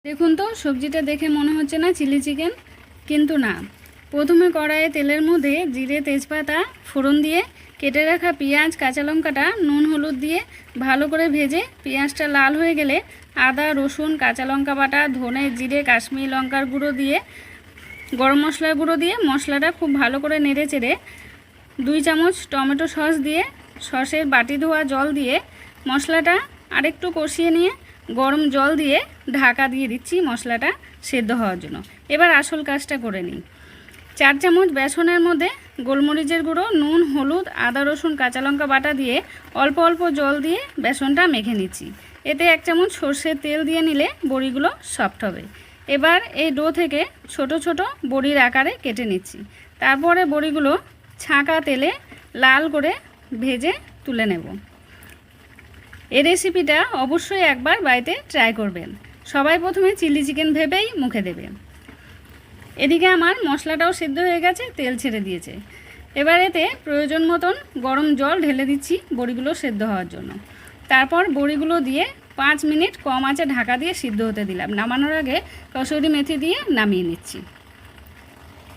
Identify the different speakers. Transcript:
Speaker 1: দেখুন তো সবজিটা দেখে মনে হচ্ছে না চিলি চিকেন, কিন্তু না। প্রথমে কড়াইয়ে তেলের মধ্যে জিরে তেজপাতা ফোড়ন দিয়ে কেটে রাখা পেঁয়াজ কাঁচা লঙ্কাটা নুন হলুদ দিয়ে ভালো করে ভেজে পেঁয়াজটা লাল হয়ে গেলে আদা রসুন কাঁচা লঙ্কা বাটা ধনে জিরে কাশ্মীরি লঙ্কার গুঁড়ো দিয়ে গরম মশলার গুঁড়ো দিয়ে মশলাটা খুব ভালো করে নেড়ে চেড়ে 2 চামচ টমেটো সস দিয়ে সসের বাটি ধোয়া জল দিয়ে মশলাটা আরেকটু কষিয়ে নিয়ে গরম জল দিয়ে ঢাকা দিয়ে দিচ্ছি মশলাটা সেদ্ধ হওয়ার জন্য। এবার আসল কাজটা করে নিই। 4 চামচ বেসনের মধ্যে গোলমরিচের গুঁড়ো নুন হলুদ আদা রসুন কাঁচা লঙ্কা বাটা দিয়ে অল্প অল্প জল দিয়ে বেসনটা মেখে নিচ্ছি। এতে 1 চামচ সর্ষের তেল দিয়ে নিলে বড়িগুলো সফট হবে। এবার এই ডো থেকে ছোট ছোট বড়ির আকারে কেটে নিচ্ছি। তারপরে বড়িগুলো ছাঁকা তেলে লাল করে ভেজে তুলে নেব। এই রেসিপিটা অবশ্যই একবার বাড়িতে ট্রাই করবেন। সবাই প্রথমে চিলি চিকেন ভেবেই মুখে দেবে। এদিকে আমার মশলাটাও সিদ্ধ হয়ে গেছে, তেল ছেড়ে দিয়েছে। এবার এতে প্রয়োজন মতন গরম জল ঢেলে দিচ্ছি বড়িগুলো সেদ্ধ হওয়ার জন্য। তারপর বড়িগুলো দিয়ে 5 মিনিট কম আঁচে ঢাকা দিয়ে সিদ্ধ হতে দিলাম। নামানোর আগে কসুরি মেথি দিয়ে নামিয়ে নিচ্ছি।